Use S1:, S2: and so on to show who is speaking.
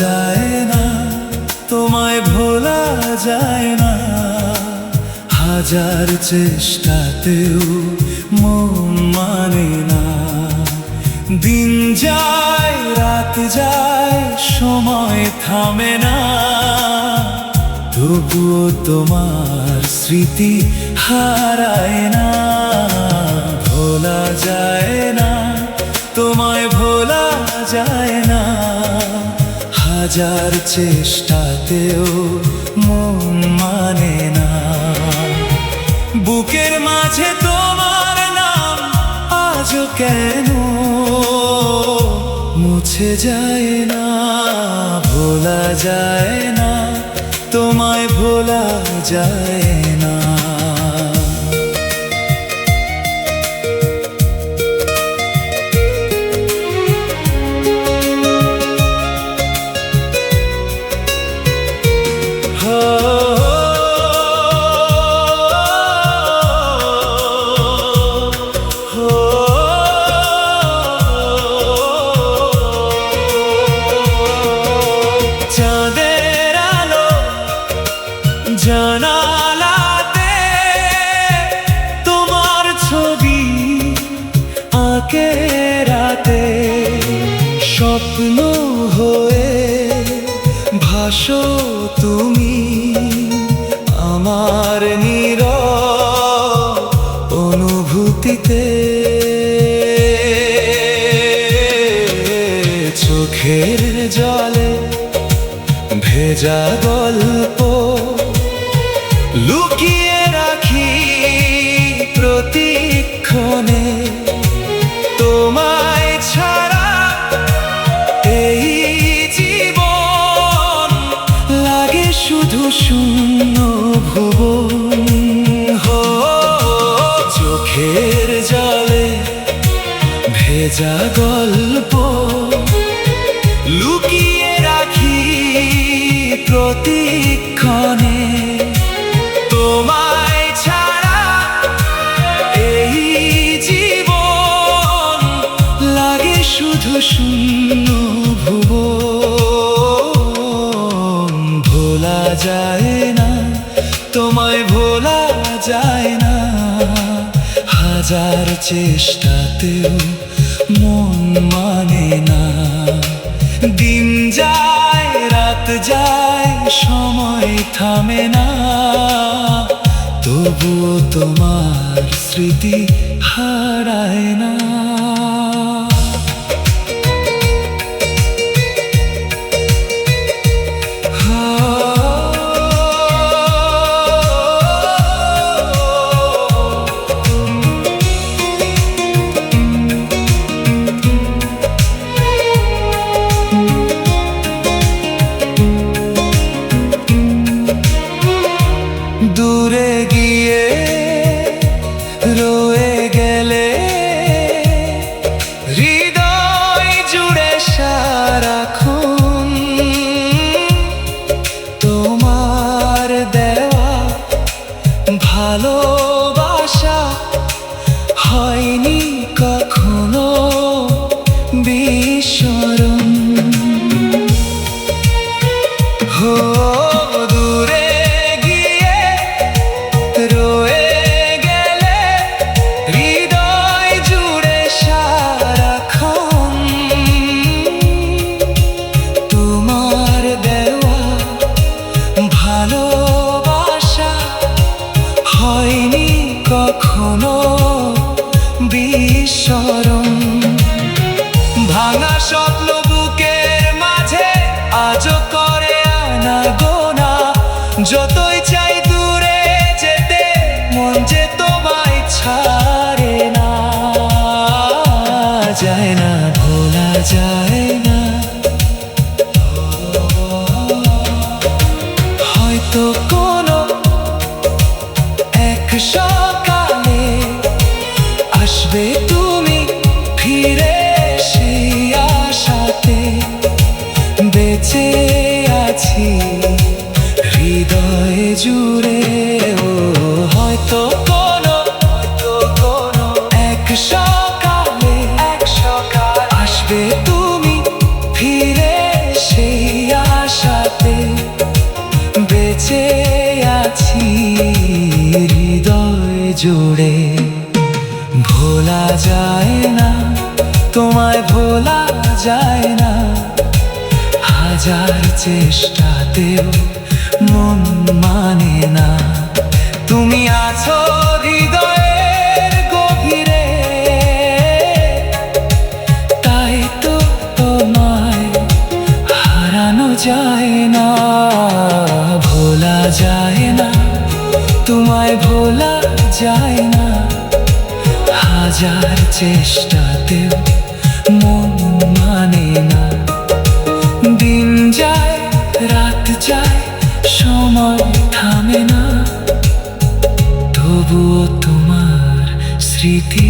S1: যায় না, তোমায় ভোলা যায় না। হাজার চেষ্টাতেও মন মানে না। দিন যায় রাত যায় সময় থামে না, তবুও তোমার স্মৃতি হারায় না। ভোলা যায় না, তোমায় ভোলা যায় না। হাজার চেষ্টাতেও মন মানে না। বুকের মাঝে তোমার নাম আজও কেন মুছে যায় না। ভোলা যায় না, তোমায় ভোলা যায় না। চাঁদের আলো জানালাতে তোমার ছবি আঁকে রাতে, স্বপ্ন হয়ে ভাসো তুমি আমার নীরব অনুভূতিতে। চোখের জলে ভেজা গল্প লুকিয়ে রাখি প্রতিক্ষণে। তোমায় ছাড়া এই জীবন লাগে শুধু শূন্য ভুবন। চোখের জলে ভেজা গল্প লুকিয়ে রাখি প্রতিক্ষণে। তোমায় ছাড়া এই জীবন লাগে শুধু শূন্য ভুবন। ভোলা যায় না, তোমায় ভোলা যায় না। হাজার চেষ্টাতেও মন মানে না। দিন যায় রাত যায় সময় থামে না, তবুও তোমার স্মৃতি হারায় না। দূরে গিয়ে রয়ে গেলে হৃদয় জুড়ে সারাক্ষণ তোমার দেওয়া ভালোবাসা হয়নি কখনো বিস্মরণ। হয়নি কখনো বিস্মরণ। ভাঙা স্বপ্ন বুকের মাঝে আজও করে আনা গোনা। যতই চাই দূরে যেতে মন যে তোমায় ছাড়ে না। যায় না, ভোলা যায় না। হয়তো কোনো সকালে আসবে তুমি ফিরে, সেই আশাতে বেঁচে আছি হৃদয় জুড়ে। হয়তো কোনো এক সকালে আসবে তুমি ফিরে, সেই জুড়ে। ভোলা যায় না, তোমায় ভোলা যায় না, হাজার চেষ্টাতেও মন মানে না। তুমি আছো হৃদয়ের গভীরে, তাই তো তোমায় হারানো যায় না। ভোলা যায় না, তোমায় ভোলা যায় না, হাজার চেষ্টাতেও মন মানে না। দিন যায় রাত যায়, সময় থামে না, তবুও তোমার স্মৃতি